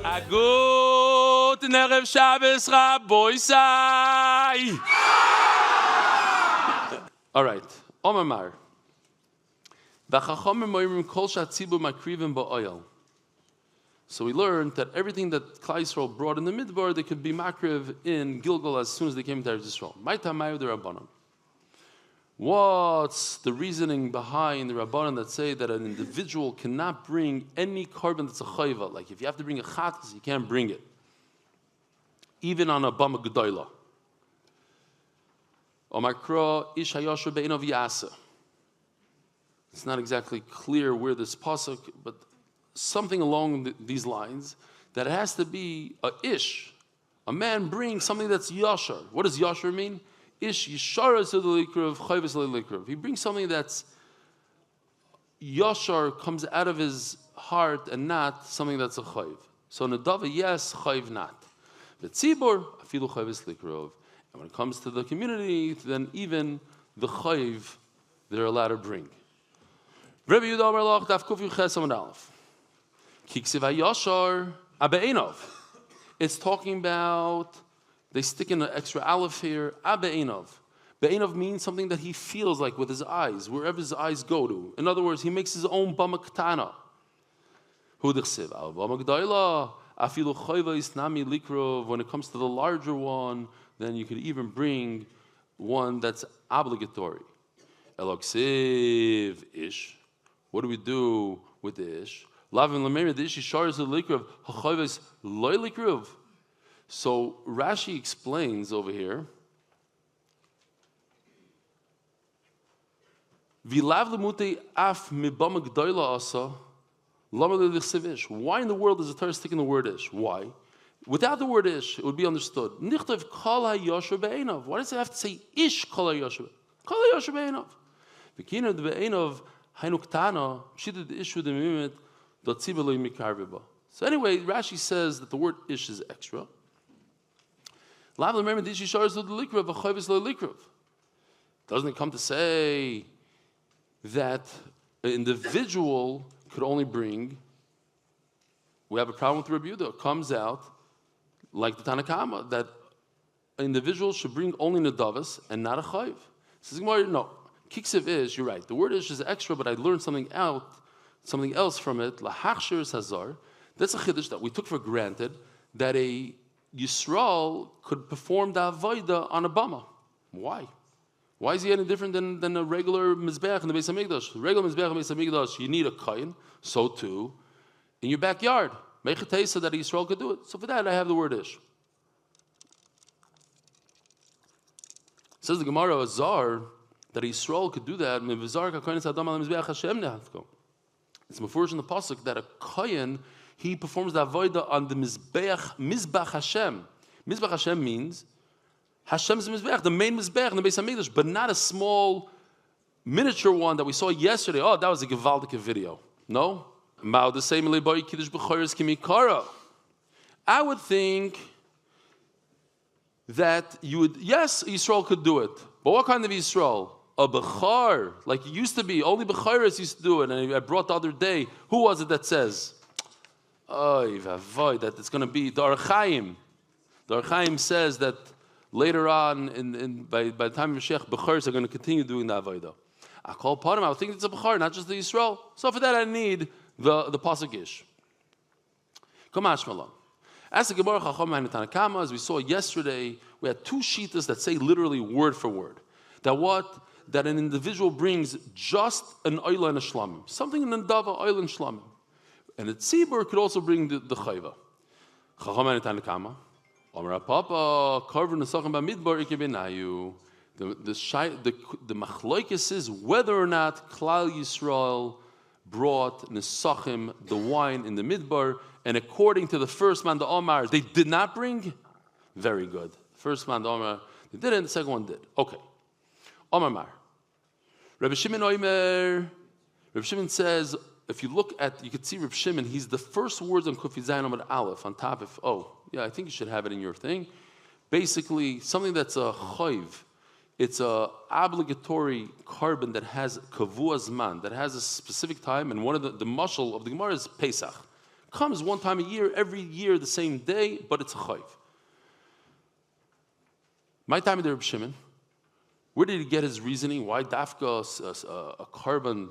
Agut Nerev Shabbos Raboisai. All right. Omar. So we learned that everything that Klal Yisrael brought in the Midbar, they could be makriv in Gilgal as soon as they came to Eretz Yisrael. What's the reasoning behind the Rabbanan that say that an individual cannot bring any carbon that's a chayva? Like if you have to bring a chatas, you can't bring it. Even on a bama gedoyla. Omakra ish hayasher be'enov yasa. It's not exactly clear where this pasuk, but something along these lines, that it has to be a ish. A man brings something that's yashar. What does yashar mean? Ish yishara to the likrav, chayvus likrav. He brings something that's yashar, comes out of his heart, and not something that's a chayv. So nadava, yes, chayv not. But tzibor, afilu chayvus likrav. And when it comes to the community, then even the chayv they're allowed to bring. Rabbi Yehuda Amar Lach Daf Kuf Ches Amud Aleph. Kiksiv hayashar abe'enov. It's talking about, they stick in an extra aleph here, abe'enov. Be'enov means something that he feels like with his eyes, wherever his eyes go to. In other words, he makes his own bama ktana. Hu dichsiv al bama g'dayla afilu chayva isnami likrov. When it comes to the larger one, then you could even bring one that's obligatory. Eloksiv ish. What do we do with the ish? Lavin lameri the ish yishar is the likrov hachayvas loy likrov. So Rashi explains over here. Vilav lemute af mibama g'dayla asa lama lelichsiv ish. Why in the world does the Torah stick in the word ish? Why? Without the word ish, it would be understood. Nichtav kol hayosher be'enov. Why does it have to say ish kol hayosher? Kol hayosher be'enov. V'kina de be'enov hainu ktana shidid ish with the mimet dot tzibeloi mikarveba. So anyway, Rashi says that the word ish is extra. Doesn't it come to say that an individual could only bring? We have a problem with Rabbi Yehuda. It comes out like the Tanakama that an individual should bring only nedavas and not a chayv. Says no. Kiksiv is, you're right. The word ish is extra, but I learned something else from it. Lahachshir Chazarah. That's a chiddush that we took for granted that a Yisrael could perform the avodah on a bama. Why? Why is he any different than a regular mizbeach in the Beis Hamikdash? Regular mizbeach in the Beis Hamikdash, you need a kohen. So too, in your backyard, make a taste that a Yisrael could do it. So for that, I have the word ish. Says the Gemara, a zar, that a Yisrael could do that. It's mefurish in the pasuk that a kohen, he performs the avodah on the mizbeach Hashem. Mizbeach Hashem means Hashem's mizbeach, the main mizbeach in the Beis Hamikdash, but not a small miniature one that we saw yesterday. Oh, that was a gewaldige video. No, I would think that you would. Yes, Yisrael could do it, but what kind of Yisrael? A Bechar, like it used to be. Only Becharis used to do it. And I brought the other day. Who was it that says? That it's going to be the Archaim. The Archaim says that later on, by the time of Mashiach, Becharis are going to continue doing the Avodah. I call upon him. I would think it's a Bechar, not just the Yisrael. So for that, I need the Pasuk Ish. Come on, Shmalam. As the Gemara Chacham and Tanakama, as we saw yesterday, we had two shitas that say literally word for word. That an individual brings just an oila and a shlamim. Something in the dava, oil and shlamim. And the tzibur could also bring the chayva. Chacham and Tanakama. Omer Papa, Karver Nesachim Bamidbar Ikebenayu. The machlokes is whether or not Klal Yisrael brought Nesachim, the wine in the midbar, and according to the first man, the Omar, they did not bring. Very good. First man, the Omar, they didn't. The second one did. Okay. Omar Mar. Rabbi Shimon Oimer. Rabbi Shimon says, if you look at, you could see Rabbi Shimon, he's the first words on Kufi Zayin Omar Aleph, on top of, I think you should have it in your thing. Basically, something that's a chayv It's a obligatory carbon that has kavua zman, that has a specific time, and one of the mashal of the Gemara is Pesach. Comes one time a year, every year the same day, but it's a chayv. My time of the Reb Shimon, where did he get his reasoning? Why dafka a carbon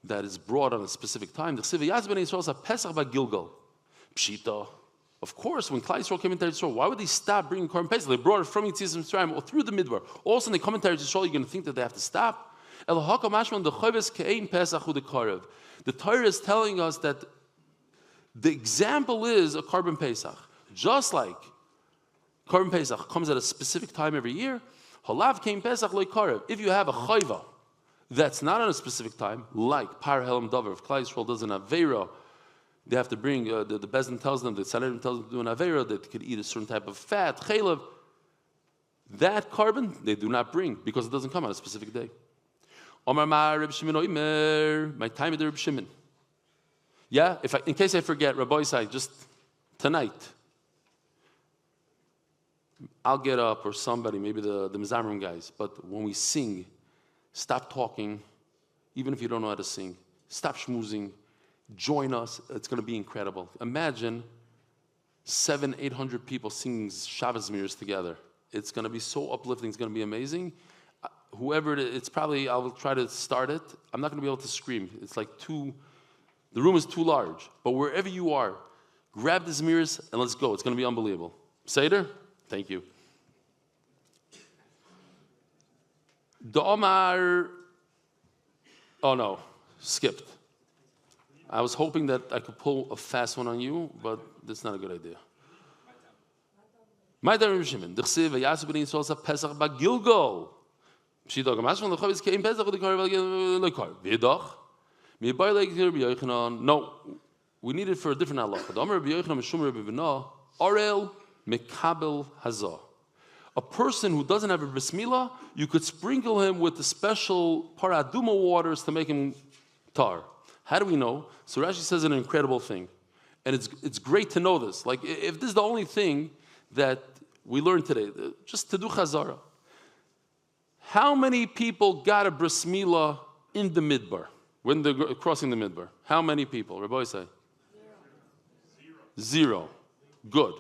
that is brought on a specific time? The Chsiv Yaz Bnei Yisrael said Pesach ba Gilgal. Pshita. Of course, when Klal Yisrael came into Yisrael, why would they stop bringing Korban Pesach? They brought it from Yitzias Mitzrayim or through the Midbar. All of a sudden, they come into Yisrael, you're going to think that they have to stop? The Torah is telling us that the example is a Korban Pesach. Just like Korban Pesach comes at a specific time every year, Halav came Pesach like Karev. If you have a chayva that's not on a specific time, like Par Helam Dover, if Klal Yisrael does an Aveira, they have to bring, the Bezdin tells them, the Sanhedrin tells them to do an Aveira, that they could eat a certain type of fat, chaylev. That carbon, they do not bring, because it doesn't come on a specific day. Omar Ma Reb Shimon Oimer, my time of the Reb Shimon. Yeah, in case I forget, Rabbi Isai, just tonight, I'll get up, or somebody, maybe the Mizamrim guys, but when we sing, stop talking, even if you don't know how to sing. Stop schmoozing. Join us. It's going to be incredible. Imagine 700-800 people singing Shabbos Mirs together. It's going to be so uplifting. It's going to be amazing. Whoever it is, it's probably, I'll try to start it. I'm not going to be able to scream. It's like the room is too large. But wherever you are, grab the Zmirs and let's go. It's going to be unbelievable. Seder? Thank you. The Omar, oh no, skipped. I was hoping that I could pull a fast one on you, but that's not a good idea. My Reb Shimon, the Chsiv Yasu Bnei Yisrael sa Pesach ba Gilgal. Pshita Gamash from the Chavis came Pesach with the Kar Lekar. V'yedach mi bay like Rabbi Yochanan. No, we need it for a different halacha. The Amar Rabbi Yochanan Mishum Rabbi Bina Ariel Mekabel Hazah. A person who doesn't have a bris milah, you could sprinkle him with the special paraduma waters to make him tar. How do we know? So Rashi says an incredible thing. And it's great to know this. Like, if this is the only thing that we learned today, just to do Chazarah. How many people got a bris milah in the midbar, when they're crossing the midbar? How many people? Rabbi say? Zero. Good.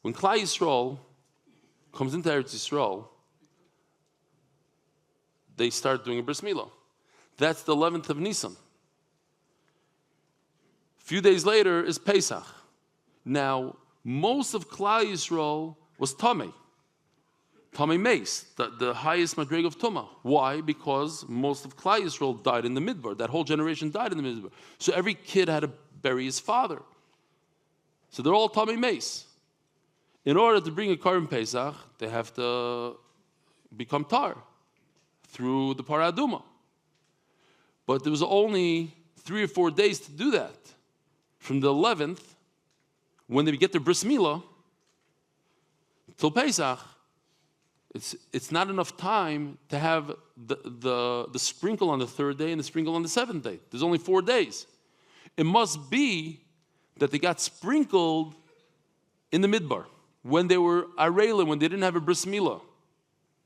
When Klal Yisrael comes into Eretz Yisrael, they start doing a bris milah. That's the 11th of Nisan. A few days later is Pesach. Now, most of Klal Yisrael was Tamei Meis, the highest madrig of Tumah. Why? Because most of Klal Yisrael died in the Midbar. That whole generation died in the Midbar. So every kid had to bury his father. So they're all Tamei Meis. In order to bring a Korban Pesach, they have to become tar through the paraduma. But there was only 3 or 4 days to do that. From the 11th, when they get their bris milah, till Pesach, it's not enough time to have the sprinkle on the 3rd day and the sprinkle on the 7th day. There's only 4 days. It must be that they got sprinkled in the midbar, when they were Ariel, when they didn't have a bris milah.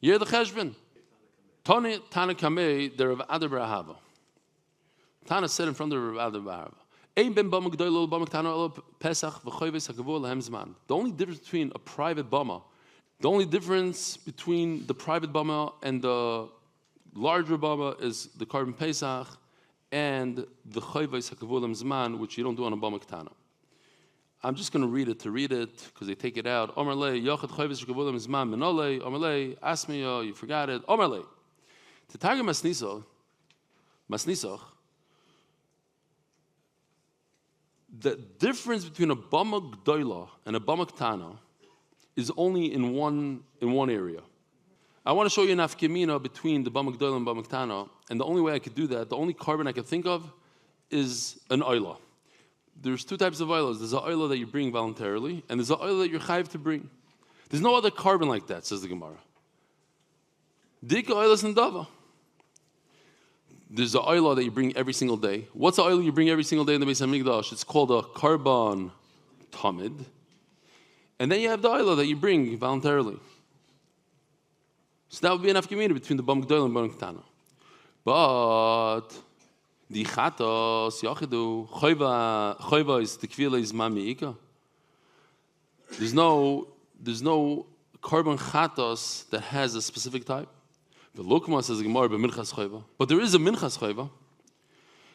Yer the cheshbon. Tana Kamei, the Rav Adar bar Ahava. Tana said in front of Rav Adar bar Ahava, the only difference between a private bama, the only difference between the private bama and the larger bama is the Korban Pesach and the chayves hakavulam zman, which you don't do on a bama ktana. I'm just going to read it because they take it out. Omer lei yochad chayves hakavulam zman menolei. Omer lei asmiyo, you forgot it. Omer lei to targum masnisach. The difference between a bama gdoila and a bama ktana is only in one area. I want to show you an afkemina between the bama gdoila and bama ktana, and the only way I could do that, the only carbon I could think of, is an oila. There's 2 types of oilas. There's an oila that you bring voluntarily, and there's an oila that you're chayiv to bring. There's no other carbon like that, says the Gemara. Dika oilas and dava. There's an oila that you bring every single day. What's the oil you bring every single day in the Beis HaMikdash? It's called a carbon tamid. And then you have the oil that you bring voluntarily. So that would be enough community between the Bam Gdoil and Bam Ketana. But the chatos yachidu choiva is the kvila is mamiika. There's no korban chatos that has a specific type. The Lokma says Gemara b'minchas choiva, but there is a minchas choiva,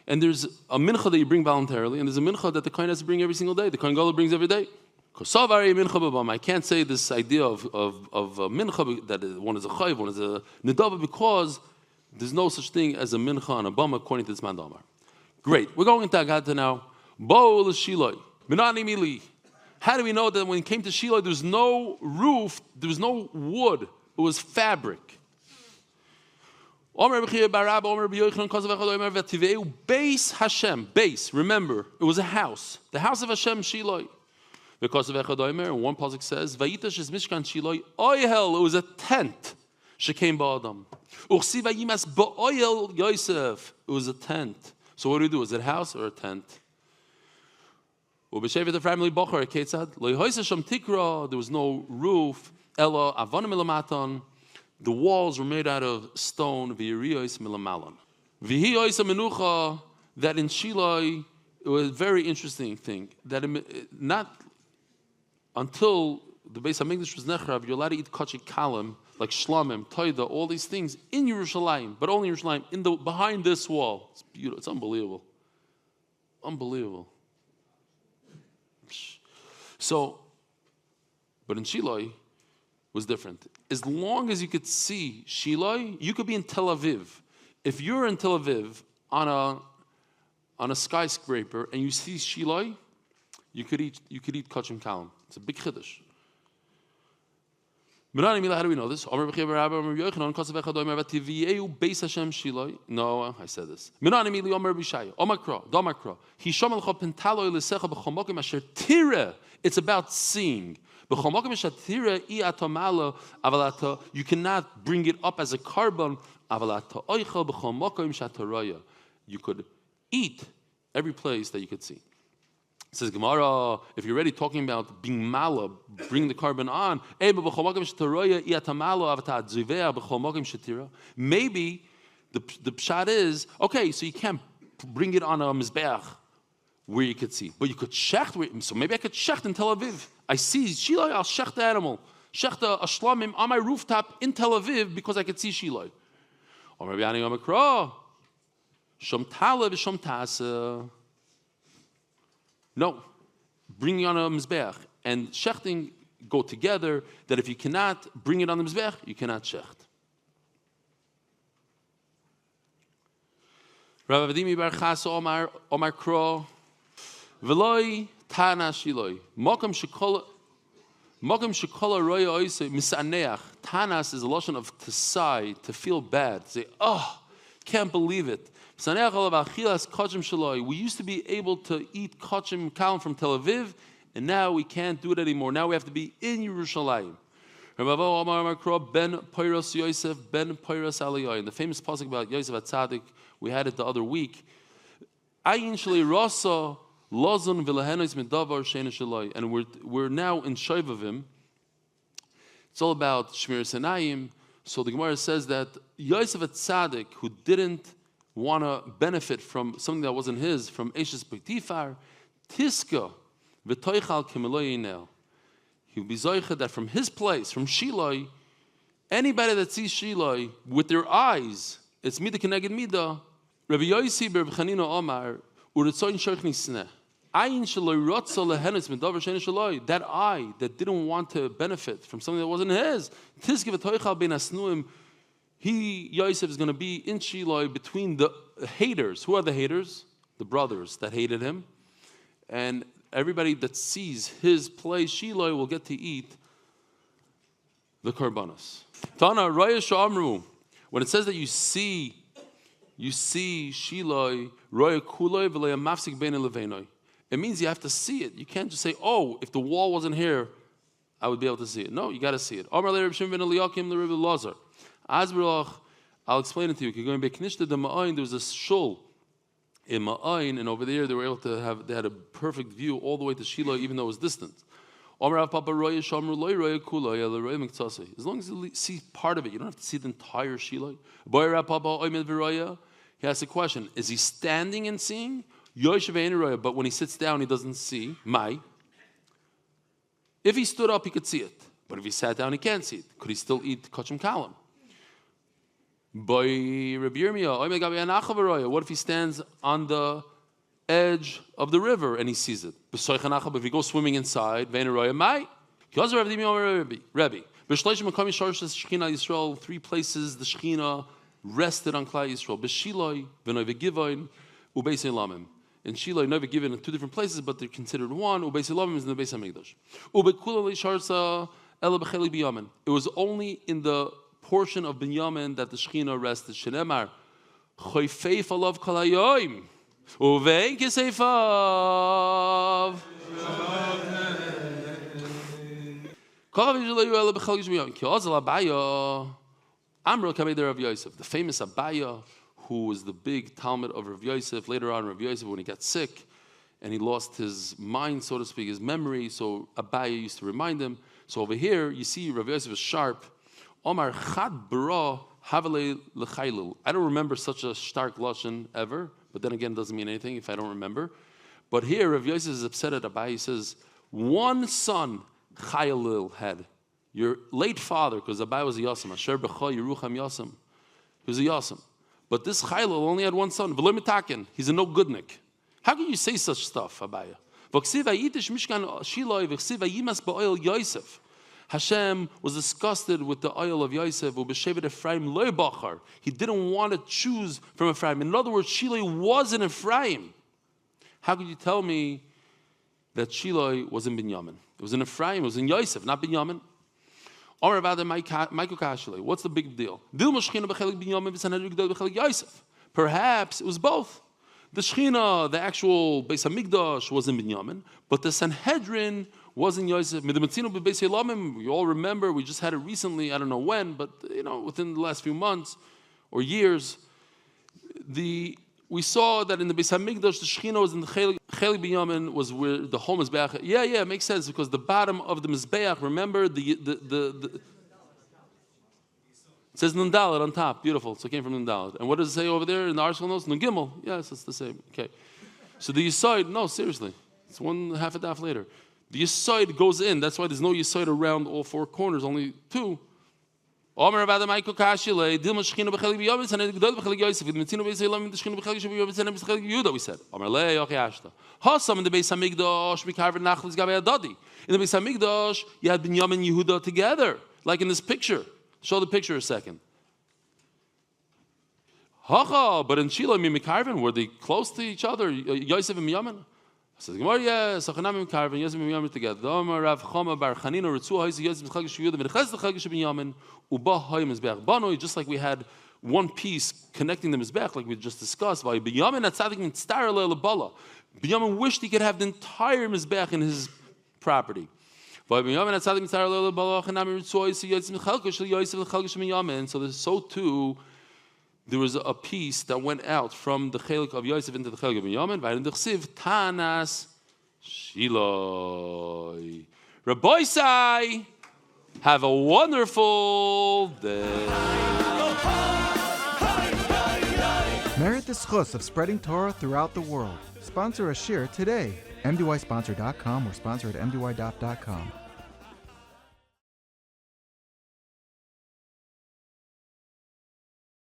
and there's a mincha that you bring voluntarily, and there's a mincha that the kohen has to bring every single day. The kohen gadol brings every day. I can't say this idea of mincha that one is a chayv, one is a nedava, because there's no such thing as a mincha and a bama according to this man damar. Great, we're going into Agata now. Bo l'shiloi minani mili. How do we know that when it came to Shiloi, there's no roof, there was no wood, it was fabric? Base Hashem, base, remember, it was a house. The house of Hashem, Shiloi. Because of Echadoimer, and one pasuk says, Vayitash is Mishkan Shiloi, Oyel, it was a tent. Shekem ba'adam. Uchsi vayimas ba'oyel Yosef, it was a tent. So what do we do? Is it a house or a tent? The family Bocher, there was no roof. Ella avanim milamaton. The walls were made out of stone. V'yiriyos milamalan. V'hiyos menucha. That in Shiloi, it was a very interesting thing. That not until the Beis Hamikdash was nechrav, you're allowed to eat kachi kalim like shlamim, toida, all these things in Yerushalayim, but only in Yerushalayim, behind this wall. It's beautiful. It's unbelievable. Unbelievable. So, but in Shiloi was different. As long as you could see Shiloi, you could be in Tel Aviv. If you're in Tel Aviv on a skyscraper and you see Shiloi, you could eat kachim kalim. It's a big chiddush. How do we know this? No, I said this. It's about seeing. You cannot bring it up as a carbon. You could eat every place that you could see. It says Gemara, if you're already talking about being mala, bring the carbon on. Maybe the pshat is, okay, so you can't bring it on a mizbeach where you could see, but you could shecht. So maybe I could shecht in Tel Aviv. I see Shiloi, I'll shecht the animal, shecht a shlamim on my rooftop in Tel Aviv because I could see Shiloi. Or maybe ani omakra, shom talev shom tasa. No, bringing on a mizbeach and shechting go together. That if you cannot bring it on the mizbeach, you cannot shecht. Rav Avdimi bar Chasa Omar Kro V'loi Tana Shiloi Mokum Shekola Roya Oise Misaneach. Tanas is a lotion of to sigh, to feel bad, to say, oh, can't believe it. We used to be able to eat kachim kalim from Tel Aviv, and now we can't do it anymore. Now we have to be in Yerushalayim. Ben Peiros Yosef, Ben Peiros Aliyah. And the famous pasuk about Yosef HaTzadik, we had it the other week. And we're now in Shovavim. It's all about Shmir Sinayim. So the Gemara says that Yosef HaTzadik, who didn't want to benefit from something that wasn't his, from Eshes B'Tifar, Tiska, V'toichal K'meloyinel. He would be zoicha that from his place, from Shiloi, anybody that sees Shiloi with their eyes, it's Mida Keneged Mida. Rabbi Yosi Ber Chanina Omar, Uretzoin Shoich Nisneh. Ayin Shaloi Rotzo Lehenes Medavar Shein Shaloi. That eye that didn't want to benefit from something that wasn't his. Tiska V'toichal Ben Asnuim. He, Yosef, is going to be in Shiloi between the haters. Who are the haters? The brothers that hated him. And everybody that sees his place, Shiloi, will get to eat the korbanos. Tana Raya Shamru. When it says that you see Shiloi, Raya Kuloi v'leya mafsik bein levenoi. It means you have to see it. You can't just say, oh, if the wall wasn't here, I would be able to see it. No, you got to see it. Amar le Reb Shimon ben Eliakim le Reb Elazar. I'll explain it to you. Going back, there was a shul in Ma'ayin, and over there they were able to have, they had a perfect view all the way to Shiloh, even though it was distant. As long as you see part of it, you don't have to see the entire shiloi. He asks a question: is he standing and seeing? But when he sits down, he doesn't see. If he stood up, he could see it. But if he sat down, he can't see it. Could he still eat kachim kalam? What if he stands on the edge of the river and he sees it? If he goes swimming inside, three places the Shekhinah rested on Klal Yisrael. B'Shiloi, v'Noivei Givoin, u'Beis Elamim. In Shiloh, Noivei Givoin in two different places, but they're considered one. U'Beis Elamim is in the Beis HaMikdash. U'Bekula Leisharsa Ela B'Chelik B'Yamin. It was only in the portion of Binyamin that the Shekhinah rested. Shenemar, Choyfeif alav kol hayoim, uvein kiseifav. The famous Abaya, who was the big Talmud of Rav Yosef. Later on, Rav Yosef, when he got sick and he lost his mind, so to speak, his memory, so Abaya used to remind him. So over here, you see Rav Yosef is sharp. Omar chad bra havale lechaylil. I don't remember such a stark lashon ever, but then again, it doesn't mean anything if I don't remember. But here, Rav Yosef is upset at Abaya. He says, one son Chaylil had. Your late father, because Abaya was a Yasam, Asher B'cha Yerucham Yasam. He was a Yasam. But this Chaylil only had one son, V'lo mitaken. He's a no goodnik. How can you say such stuff, Abaya? Hashem was disgusted with the oil of Yosef. He didn't want to choose from Ephraim. In other words, Shiloh was in Ephraim. How could you tell me that Shiloh was in Binyamin? It was in Ephraim, it was in Yosef, not Binyamin. What's the big deal? Perhaps it was both. The Shekhinah, the actual Beis HaMikdash, was in Binyamin, but the Sanhedrin was in Yosef. We all remember, we just had it recently, I don't know when, but within the last few months or years, we saw that in the Beis HaMikdash, the Shekhinah was in the Cheli Binyamin, was where the whole Mizbeach. Yeah, it makes sense, because the bottom of the Mizbeach, remember, it says Nun Dalet on top. Beautiful. So it came from Nun Dalet. And what does it say over there in the article notes? Nun Gimel. Yes, it's the same. Okay. So the Yisoid, no, seriously. It's half a daf later. The Yisoid goes in. That's why there's no Yisoid around all four corners, only two. We said, Amar Leia okay, Ashta. Hasam in the Beis HaMikdash, Mikarver Nachlis Gabei Adadi. In the Beis HaMikdash, you had Binyamin and Yehuda together, like in this picture. Show the picture a second. But in Shiloh, Mikarven, were they close to each other, Yosef and Binyamin? I said, yes, Sachanam Mikarven, Yosef and Binyamin together. Amar Rav Chama Bar Chanina, Ritzu Ha'is Yosef Chaggish Yehuda, V'neches L'Chaggish Binyamin, Uba Ha'im Mizbeach Banoi, just like we had one piece connecting the Mizbeach, like we just discussed. By Binyamin Atzadik Mitztar Le'Lebala. Binyamin wished he could have the entire Mizbeach in his property. So too, there was a piece that went out from the chelik of Yosef into the chelik of Binyamin. Tanas Shiloi. Rabbi Sai, have a wonderful day. Merit the schus of spreading Torah throughout the world. Sponsor a shir today. MDYsponsor.com or sponsor at MDY.com.